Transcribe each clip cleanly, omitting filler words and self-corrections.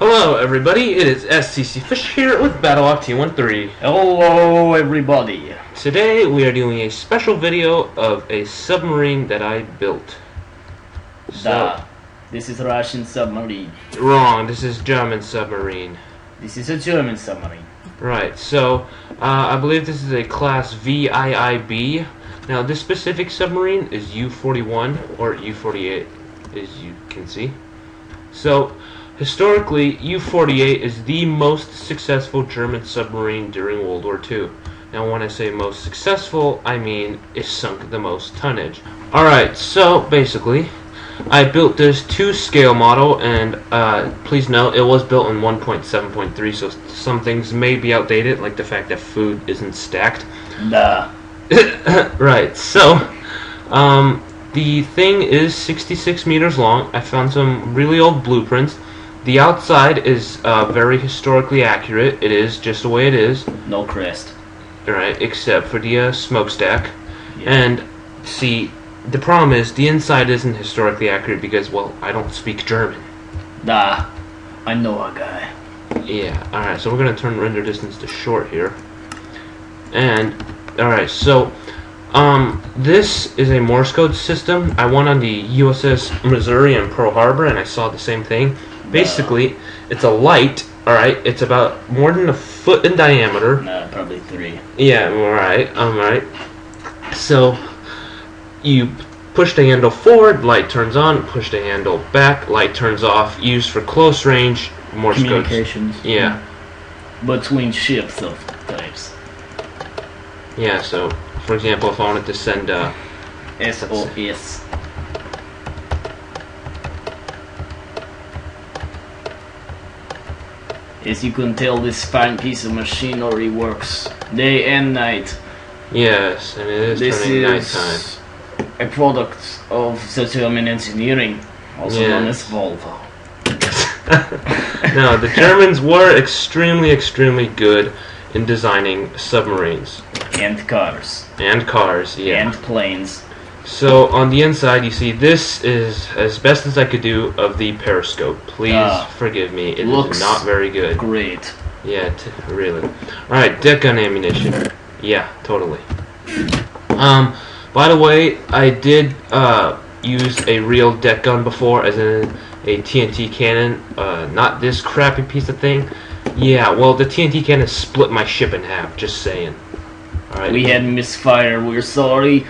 Hello everybody, it is SCC Fish here with Battlehawk T13. Hello everybody. Today we are doing a special video of a submarine that I built. This is a Russian submarine. Wrong, this is German submarine. This is a German submarine. Right, so I believe this is a class VIIB. Now this specific submarine is U-41 or U-48 as you can see. So historically, U-48 is the most successful German submarine during World War II. Now when I say most successful, I mean it sunk the most tonnage. Alright, so basically, I built this to-scale model, and please note, it was built in 1.7.3, so some things may be outdated, like the fact that food isn't stacked. Right, so, the thing is 66 meters long. I found some really old blueprints. The outside is very historically accurate. It is just the way it is. No crest. Right, except for the smokestack. Yeah. And see, the problem is the inside isn't historically accurate because, well, I don't speak German. I know a guy. Yeah, alright, so we're going to turn render distance to short here. And, alright, so this is a Morse code system. I went on the USS Missouri in Pearl Harbor and I saw the same thing. Basically, it's a light, alright, it's about more than a foot in diameter. Probably 3. Yeah, alright. So, you push the handle forward, light turns on, push the handle back, light turns off, used for close range Morse code. Communications. Yeah. Between ships of types. Yeah, so, for example, if I wanted to send SOS. As you can tell, this fine piece of machinery works day and night. Yes, and it is turning nighttime. A product of the German engineering, also known as Volvo. No, the Germans were extremely good in designing submarines. And cars. And cars, yeah. And planes. So, on the inside, you see, this is as best as I could do of the periscope. Please forgive me, it is not very good. Great. Yeah, really. Alright, deck gun ammunition. Yeah, totally. By the way, I did use a real deck gun before, as in a TNT cannon. Not this crappy piece of thing. Yeah, well, the TNT cannon split my ship in half, just saying. Alright. We had misfire, we're sorry.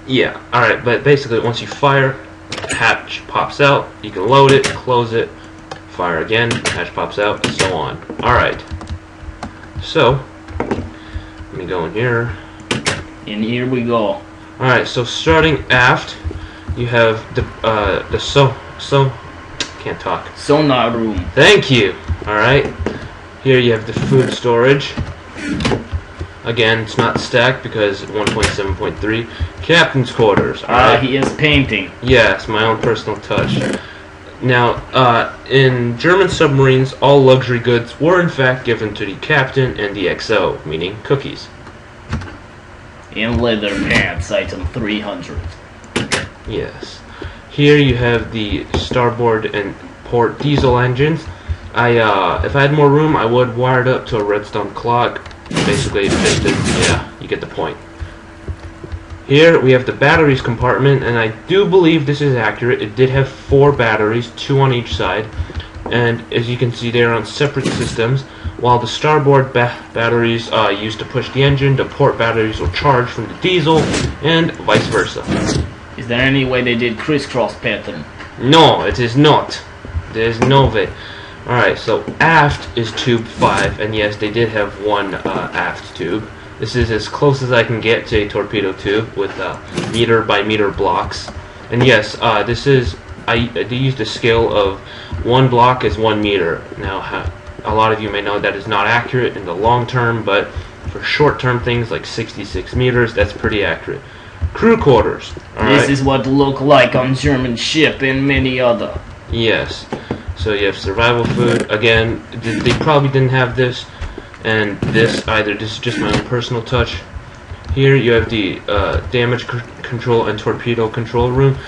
Yeah, alright, but basically once you fire, hatch pops out, you can load it, close it, fire again, hatch pops out, and so on. Alright. So, let me go in here. And here we go. Alright, so starting aft, you have the can't talk. Sonar room. Thank you! Alright. Here you have the food storage. Again, it's not stacked because 1.7.3. Captain's quarters. He is painting. Yes, my own personal touch. Now, in German submarines, all luxury goods were in fact given to the captain and the XO, meaning cookies. And leather pants, item 300. Yes. Here you have the starboard and port diesel engines. If I had more room, I would wire it up to a redstone clock. Basically, yeah, you get the point. Here we have the batteries compartment, and I do believe this is accurate. It did have 4 batteries, 2 on each side, and as you can see, they're on separate systems. While the starboard batteries used to push the engine, the port batteries will charge from the diesel, and vice versa. Is there any way they did crisscross pattern? No, it is not. There's no way. Alright, so aft is tube 5, and yes, they did have one aft tube. This is as close as I can get to a torpedo tube with meter by meter blocks. And yes, this is, they used a scale of 1 block is 1 meter. Now, a lot of you may know that is not accurate in the long term, but for short term things like 66 meters, that's pretty accurate. Crew quarters. This is what look like on German ship and many other. Yes. So you have survival food. Again, they probably didn't have this, and this either. This is just my own personal touch. Here you have the damage control and torpedo control room.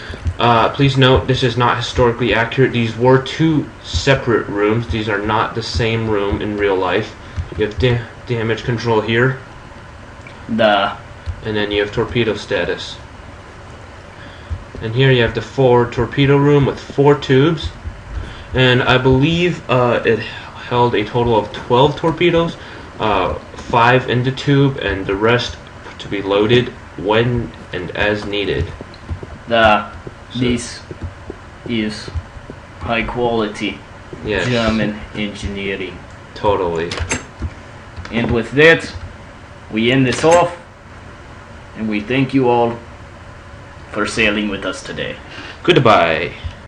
Please note, this is not historically accurate. These were two separate rooms. These are not the same room in real life. You have damage control here. And then you have torpedo status. And here you have the forward torpedo room with 4 tubes. And I believe it held a total of 12 torpedoes, 5 in the tube, and the rest to be loaded when and as needed. This is high quality German engineering. Totally. And with that, we end this off, and we thank you all for sailing with us today. Goodbye.